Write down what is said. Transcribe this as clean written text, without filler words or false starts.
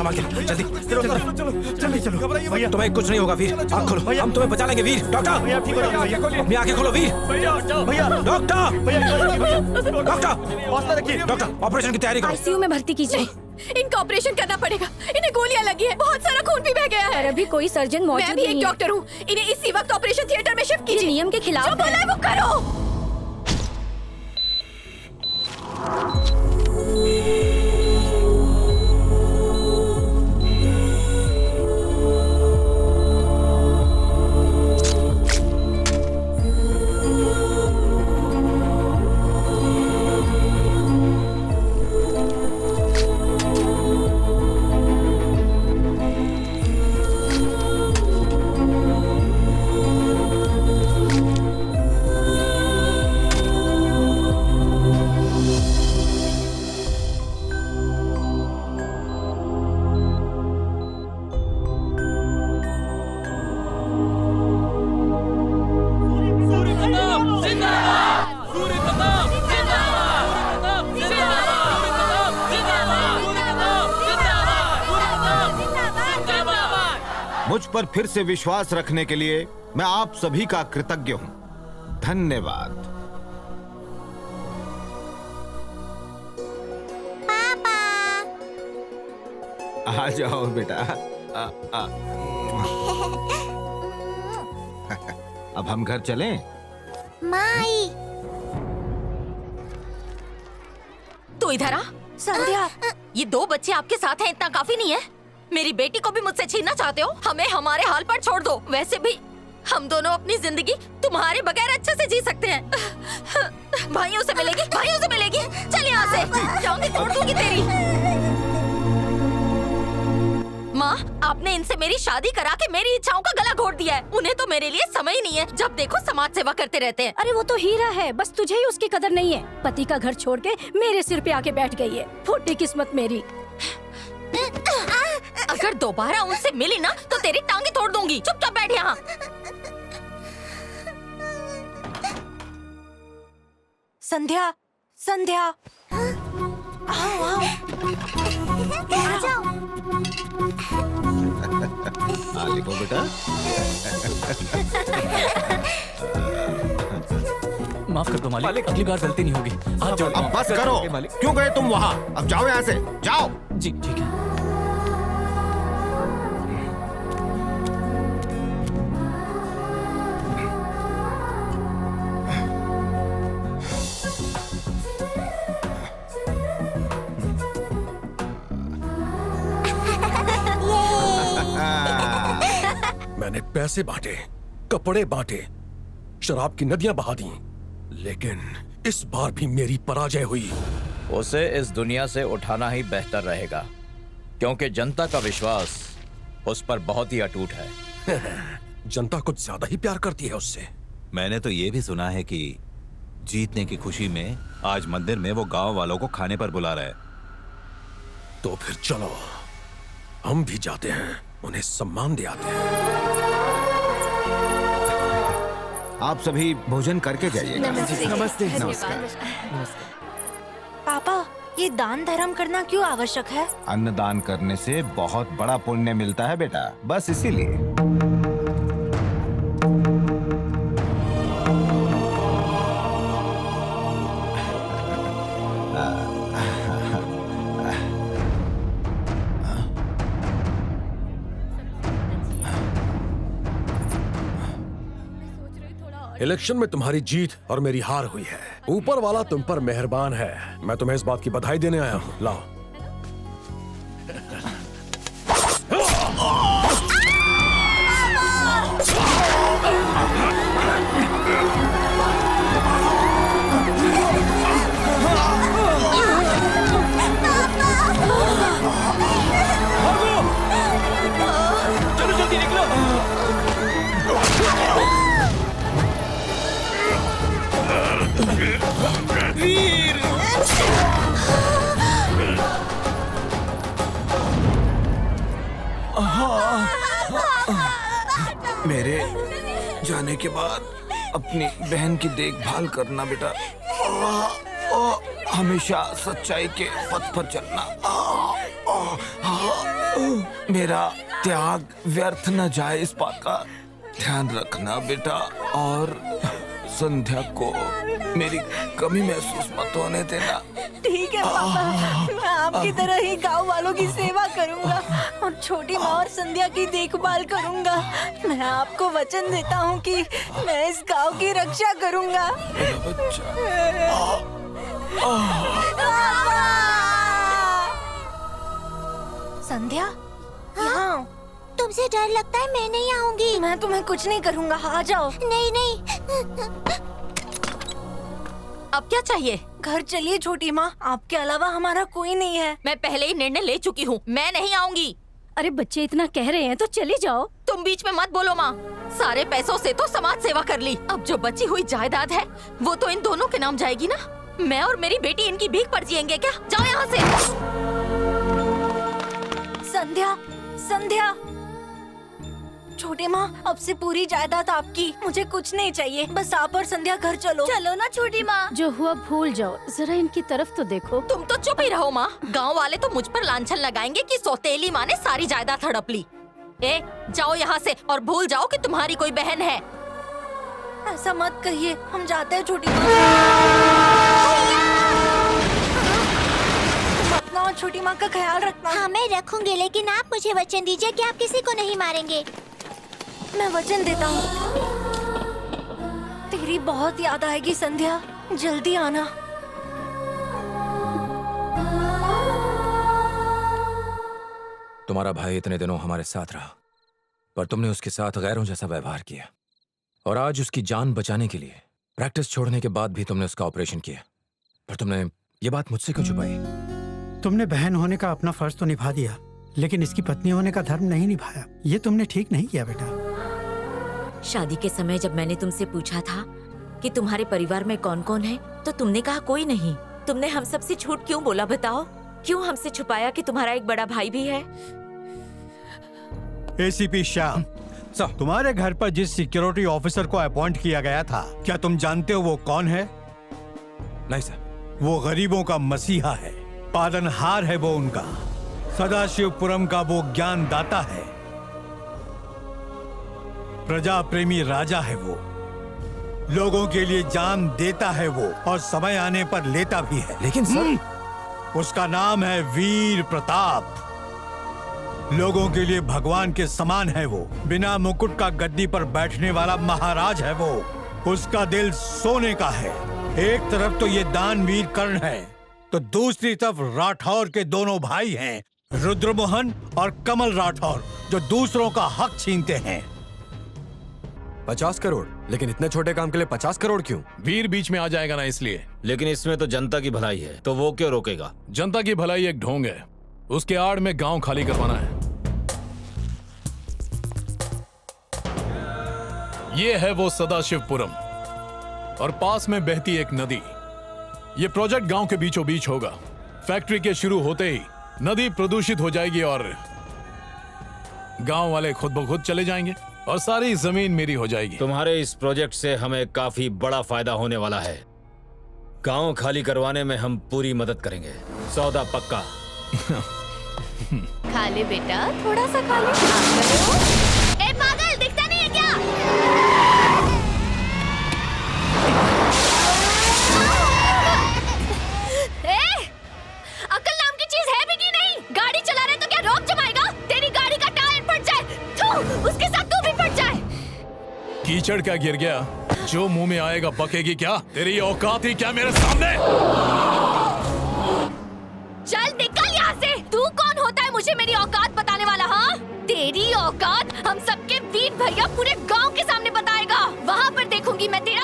संभाल के, जल्दी चलो जल्दी चलो भैया। तुम्हें कुछ नहीं होगा वीर, आँख खोलो, हम तुम्हें बचा लेंगे वीर। डॉक्टर भैया ठीक हो जाएगा भैया। अपनी आंखें खोलो वीर। भैया डॉक्टर डॉक्टर हौसला रखिए। डॉक्टर ऑपरेशन की तैयारी करो। आईसीयू में भर्ती कीजिए। इनका ऑपरेशन करना पड़ेगा, इन्हें गोलियां लगी है, बहुत सारा खून भी बह गया है। अभी कोई सर्जन मौजूद मैं भी नहीं एक है। डॉक्टर हूँ, इन्हें इसी वक्त ऑपरेशन थिएटर में शिफ्ट ये कीजिए। नियम के खिलाफ जो बोला है वो करो। मुझ पर फिर से विश्वास रखने के लिए मैं आप सभी का कृतज्ञ हूं। धन्यवाद। पापा। आ जाओ बेटा। अब हम घर चलें? माई। तू इधर आ। संध्या, ये 2 बच्चे आपके साथ हैं, इतना काफी नहीं है? मेरी बेटी को भी मुझसे छीनना चाहते हो? हमें हमारे हाल पर छोड़ दो। वैसे भी हम दोनों अपनी जिंदगी तुम्हारे बगैर अच्छे से जी सकते हैं। भाइयों से मिलेगी, भाइयों से मिलेगी। चल यहाँ से, जाऊंगी तोड़ दूंगी तेरी। माँ, आपने इनसे मेरी शादी करा के मेरी इच्छाओं का गला घोट दिया है। उन्हें तो मेरे लिए समय ही नहीं है, जब देखो समाज सेवा करते रहते हैं। अरे वो तो हीरा है, बस तुझे ही उसकी कदर नहीं है। पति का घर छोड़ के मेरे सिर पे आके बैठ गई है। फूटी किस्मत मेरी। अगर दोबारा उनसे मिली ना तो तेरी टांगे तोड़ दूंगी। चुपचाप बैठ यहाँ। संध्या, संध्या, आओ आओ। आ जाओ। लिखो बेटा। माफ कर दो मालिक, अगली बार गलती नहीं होगी। हाथ जोड़ता हूं। अब बस करो। क्यों गए तुम वहाँ? अब जाओ यहाँ से, जाओ। जी ठीक है। मैंने पैसे बांटे, कपड़े बांटे, शराब की नदियां बहा दी, लेकिन इस बार भी मेरी पराजय हुई। उसे इस दुनिया से उठाना ही बेहतर रहेगा, क्योंकि जनता का विश्वास उस पर बहुत ही अटूट है। जनता कुछ ज्यादा ही प्यार करती है उससे। मैंने तो ये भी सुना है कि जीतने की खुशी में आज मंदिर में वो गांव वालों को खाने पर बुला रहा है। तो फिर चलो, हम भी जाते हैं, उन्हें सम्मान दे आते हैं। आप सभी भोजन करके जाइएगा। नमस्ते। नमस्कार। पापा, ये दान धर्म करना क्यों आवश्यक है? अन्नदान करने से बहुत बड़ा पुण्य मिलता है बेटा, बस इसीलिए। इलेक्शन में तुम्हारी जीत और मेरी हार हुई है। ऊपर वाला तुम पर मेहरबान है। मैं तुम्हें इस बात की बधाई देने आया हूँ। लाओ। चलो जल्दी निकलो। वीर। मेरे जाने के बाद अपनी बहन की देखभाल करना बेटा, और हमेशा सच्चाई के पथ पर चलना। मेरा त्याग व्यर्थ न जाए, इस बात का ध्यान रखना बेटा। और संध्या को मेरी कमी महसूस मत होने देना। ठीक है पापा, मैं आपकी तरह ही गांव वालों की सेवा करूंगा और छोटी माँ और संध्या की देखभाल करूंगा। मैं आपको वचन देता हूँ कि मैं इस गांव की रक्षा करूंगा। संध्या, यहाँ तुमसे डर लगता है, मैं नहीं आऊंगी। मैं तुम्हें कुछ नहीं करूंगा, आ जाओ। नहीं नहीं। अब क्या चाहिए? घर चलिए छोटी माँ, आपके अलावा हमारा कोई नहीं है। मैं पहले ही निर्णय ले चुकी हूँ, मैं नहीं आऊंगी। अरे बच्चे इतना कह रहे हैं तो चली जाओ। तुम बीच में मत बोलो माँ। सारे पैसों से तो समाज सेवा कर ली, अब जो बची हुई जायदाद है वो तो इन दोनों के नाम जाएगी ना। मैं और मेरी बेटी इनकी भीख पर जिएंगे क्या? जाओ यहाँ से। संध्या, संध्या। छोटी माँ, अब से पूरी जायदाद आपकी, मुझे कुछ नहीं चाहिए, बस आप और संध्या घर चलो। चलो ना छोटी माँ। जो हुआ भूल जाओ, जरा इनकी तरफ तो देखो। तुम तो चुप ही रहो माँ। गांव वाले तो मुझ पर लांछन लगाएंगे कि सौतेली माँ ने सारी जायदाद हड़प ली। ए, जाओ यहाँ से और भूल जाओ कि तुम्हारी कोई बहन है। ऐसा मत कहिए, हम जाते हैं छोटी माँ। तुम अपना और छोटी माँ का ख्याल रखना। हाँ मैं रखूंगी, लेकिन आप मुझे वचन दीजिए कि आप किसी को नहीं मारेंगे। मैं वचन देता हूँ। तेरी बहुत याद आएगी संध्या, जल्दी आना। तुम्हारा भाई इतने दिनों हमारे साथ रहा, पर तुमने उसके साथ गैरों जैसा व्यवहार किया, और आज उसकी जान बचाने के लिए प्रैक्टिस छोड़ने के बाद भी तुमने उसका ऑपरेशन किया। पर तुमने ये बात मुझसे क्यों छुपाई? तुमने बहन होने का अपना फर्ज तो निभा दिया, लेकिन इसकी पत्नी होने का धर्म नहीं निभाया। ये तुमने ठीक नहीं किया बेटा। शादी के समय जब मैंने तुमसे पूछा था कि तुम्हारे परिवार में कौन कौन है, तो तुमने कहा कोई नहीं। तुमने हम सबसे झूठ क्यों बोला बताओ? क्यों हमसे छुपाया कि तुम्हारा एक बड़ा भाई भी है? एसीपी श्याम, तुम्हारे घर पर जिस सिक्योरिटी ऑफिसर को अपॉइंट किया गया था, क्या तुम जानते हो वो कौन है? नहीं सर। वो गरीबों का मसीहा है, पालनहार है वो उनका, सदाशिवपुरम का वो ज्ञान दाता है, प्रजा प्रेमी राजा है वो, लोगों के लिए जान देता है वो, और समय आने पर लेता भी है। लेकिन सर, उसका नाम है वीर प्रताप। लोगों के लिए भगवान के समान है वो, बिना मुकुट का गद्दी पर बैठने वाला महाराज है वो। उसका दिल सोने का है। एक तरफ तो ये दानवीर कर्ण है, तो दूसरी तरफ राठौर के दोनों भाई हैं, रुद्रमोहन और कमल राठौर, जो दूसरों का हक छीनते हैं। 50 करोड़? लेकिन इतने छोटे काम के लिए 50 करोड़ क्यों? वीर बीच में आ जाएगा ना इसलिए। लेकिन इसमें तो जनता की भलाई है, तो वो क्यों रोकेगा? जनता की भलाई एक ढोंग है, उसके आड़ में गांव खाली करवाना है। ये है वो सदाशिवपुरम, और पास में बहती एक नदी। ये प्रोजेक्ट गांव के बीचों बीच होगा। फैक्ट्री के शुरू होते ही नदी प्रदूषित हो जाएगी और गांव वाले खुद ब खुद चले जाएंगे और सारी जमीन मेरी हो जाएगी। तुम्हारे इस प्रोजेक्ट से हमें काफी बड़ा फायदा होने वाला है। गांव खाली करवाने में हम पूरी मदद करेंगे। सौदा पक्का। खा ले बेटा, थोड़ा सा खा ले। ए पागल, दिखता नहीं है क्या? अकल नाम की चीज है भी कि नहीं? गाड़ी चला रहे तो क्या रोक जमाएगा? तेरी गाड़ी का टायर फट जाए, थू, उसके साथ तू भी फट जाए। कीचड़ क्या गिर गया? जो मुंह में आएगा बकेगी क्या? तेरी औकात ही क्या मेरे सामने? चल निकल यहाँ से। तू कौन होता है मुझे मेरी औकात बताने वाला? हाँ, तेरी औकात हम सबके वीर भैया पूरे गांव के सामने बताएगा। वहाँ पर देखूंगी मैं तेरा